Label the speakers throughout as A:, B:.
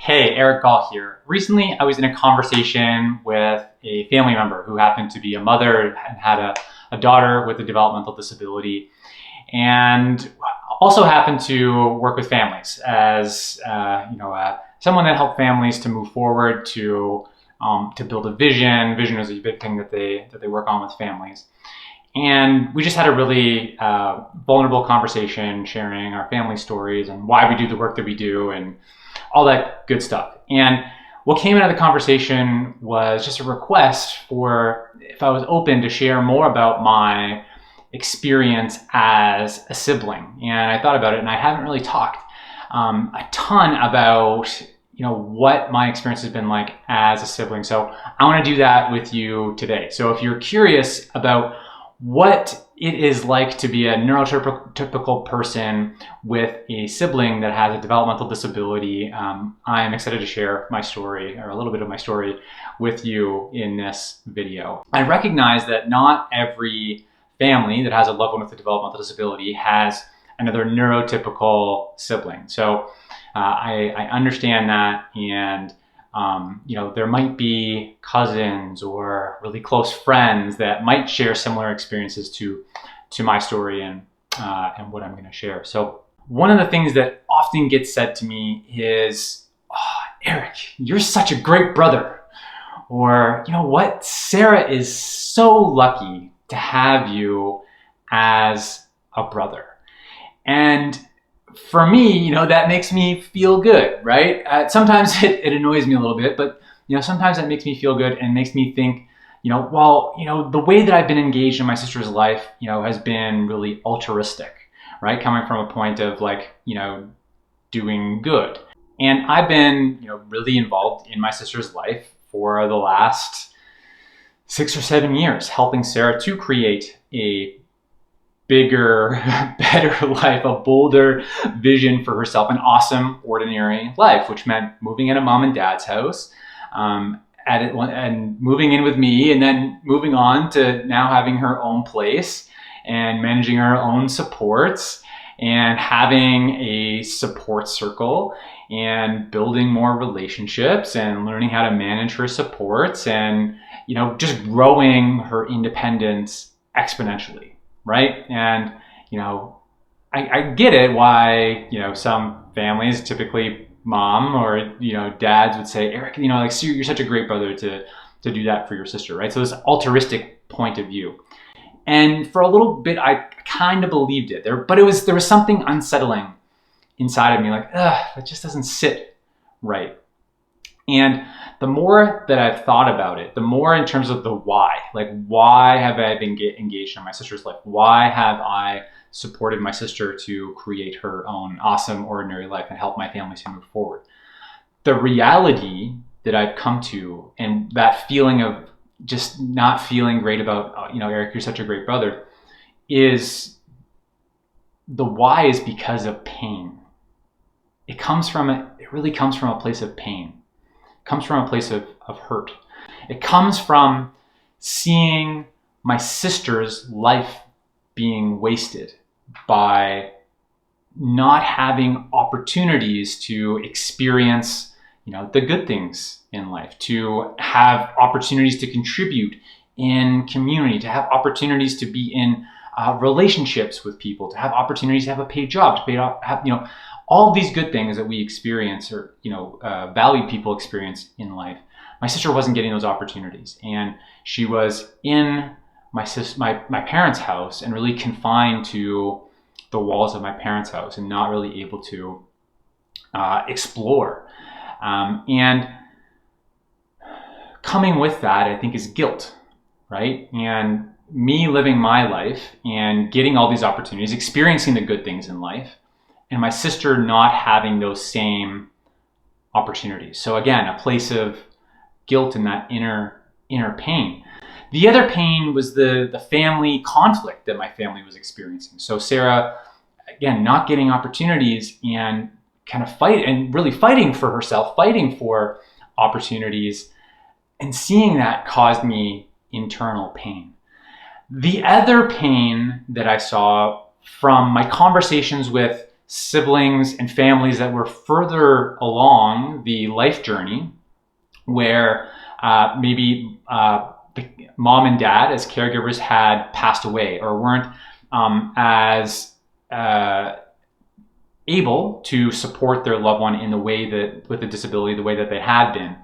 A: Hey, Eric Gall here. Recently, I was in a conversation with a family member who happened to be a mother and had a daughter with a developmental disability, and also happened to work with families as someone that helped families to move forward to build a vision. Vision is a big thing that they work on with families. And we just had a really vulnerable conversation, sharing our family stories and why we do the work that we do and all that good stuff. And what came out of the conversation was just a request for if I was open to share more about my experience as a sibling. And I thought about it, and I haven't really talked a ton about what my experience has been like as a sibling. So I want to do that with you today. So if you're curious about what it is like to be a neurotypical person with a sibling that has a developmental disability, I am excited to share my story, or a little bit of my story, with you in this video. I recognize that not every family that has a loved one with a developmental disability has another neurotypical sibling. So I understand that, and there might be cousins or really close friends that might share similar experiences to my story and what I'm going to share. So one of the things that often gets said to me is, "Oh, Eric, you're such a great brother," or, "You know what, Sarah is so lucky to have you as a brother." And for me, that makes me feel good, right? Sometimes it annoys me a little bit, but sometimes that makes me feel good and makes me think, the way that I've been engaged in my sister's life, has been really altruistic, right? Coming from a point of doing good. And I've been, really involved in my sister's life for the last 6 or 7 years, helping Sarah to create a bigger, better life, a bolder vision for herself, an awesome, ordinary life, which meant moving into mom and dad's house, and moving in with me, and then moving on to now having her own place and managing her own supports and having a support circle and building more relationships and learning how to manage her supports and, just growing her independence exponentially. Right? And, I get it why, some families, typically mom or, dads would say, "Eric, you're such a great brother to do that for your sister," right? So this altruistic point of view. And for a little bit, I kind of believed it there, but there was something unsettling inside of me, like, that just doesn't sit right. And the more that I've thought about it, the more in terms of the why, why have I been engaged in my sister's life? Why have I supported my sister to create her own awesome, ordinary life and help my family to move forward? The reality that I've come to, and that feeling of just not feeling great about, Eric, you're such a great brother, is the why is because of pain. It really comes from a place of pain. Comes from a place of hurt. It comes from seeing my sister's life being wasted by not having opportunities to experience, the good things in life, to have opportunities to contribute in community, to have opportunities to be in relationships with people, to have opportunities to have a paid job, to all of these good things that we experience or, valued people experience in life. My sister wasn't getting those opportunities, and she was in my parents' house and really confined to the walls of my parents' house and not really able to explore. And coming with that, I think, is guilt, right? And me living my life and getting all these opportunities, experiencing the good things in life, and my sister not having those same opportunities. So again, a place of guilt and that inner pain. The other pain was the family conflict that my family was experiencing. So Sarah, again, not getting opportunities and kind of really fighting for herself, fighting for opportunities, and seeing that caused me internal pain. The other pain that I saw from my conversations with siblings and families that were further along the life journey, where maybe the mom and dad as caregivers had passed away or weren't as able to support their loved one in the way that, with a disability, the way that they had been.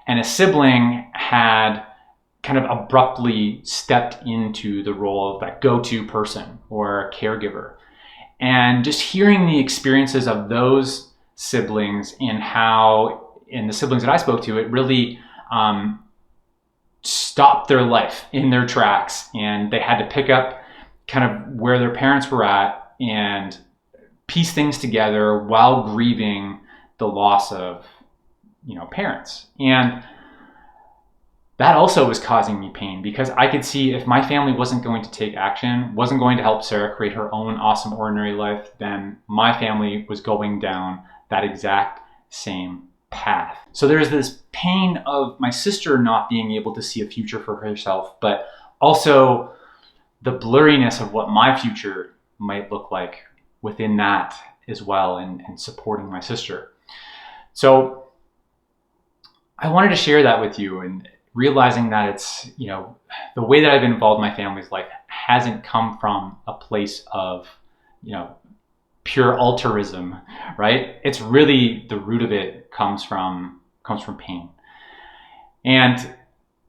A: And a sibling had kind of abruptly stepped into the role of that go-to person or caregiver. And just hearing the experiences of those siblings and how, in the siblings that I spoke to, it really stopped their life in their tracks, and they had to pick up kind of where their parents were at and piece things together while grieving the loss of, parents. And that also was causing me pain, because I could see if my family wasn't going to take action, wasn't going to help Sarah create her own awesome ordinary life, then my family was going down that exact same path. So there's this pain of my sister not being able to see a future for herself, but also the blurriness of what my future might look like within that as well, and supporting my sister. So I wanted to share that with you, and realizing that it's, the way that I've been involved in my family's life hasn't come from a place of, pure altruism, right? It's really, the root of it comes from pain. And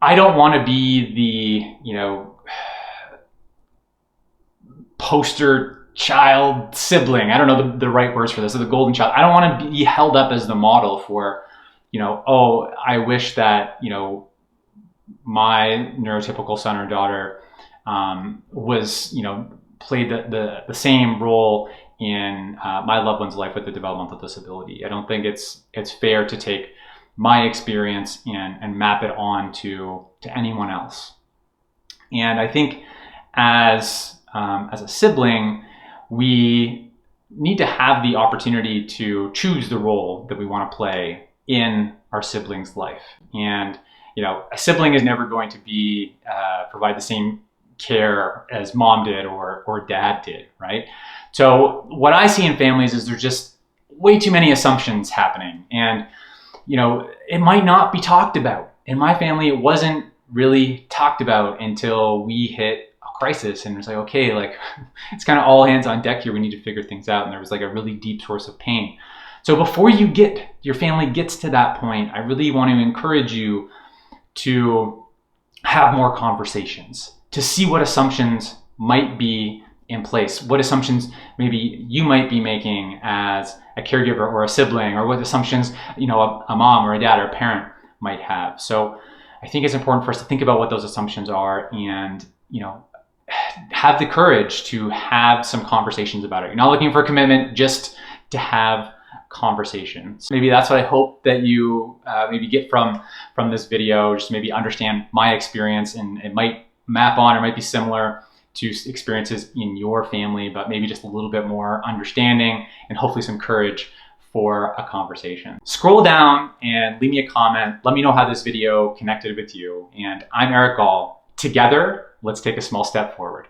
A: I don't want to be the, poster child sibling. I don't know the right words for this, or the golden child. I don't want to be held up as the model for, oh, I wish that, my neurotypical son or daughter was, played the same role in my loved one's life with a developmental disability. I don't think it's fair to take my experience and map it on to anyone else. And I think as a sibling, we need to have the opportunity to choose the role that we want to play in our sibling's life. And a sibling is never going to be provide the same care as mom did or dad did, right? So what I see in families is there's just way too many assumptions happening, and it might not be talked about. In my family, it wasn't really talked about until we hit a crisis, and it's like, okay, like it's kind of all hands on deck here. We need to figure things out, and there was like a really deep source of pain. So before your family gets to that point, I really want to encourage you to have more conversations, to see what assumptions might be in place, what assumptions maybe you might be making as a caregiver or a sibling, or what assumptions a mom or a dad or a parent might have. So I think it's important for us to think about what those assumptions are, and have the courage to have some conversations about it. You're not looking for a commitment, just to have conversations. Maybe that's what I hope that you maybe get from this video. Just maybe understand my experience, and it might map on or might be similar to experiences in your family, but maybe just a little bit more understanding and hopefully some courage for a conversation. Scroll down and leave me a comment. Let me know how this video connected with you. And I'm Eric Gall. Together, let's take a small step forward.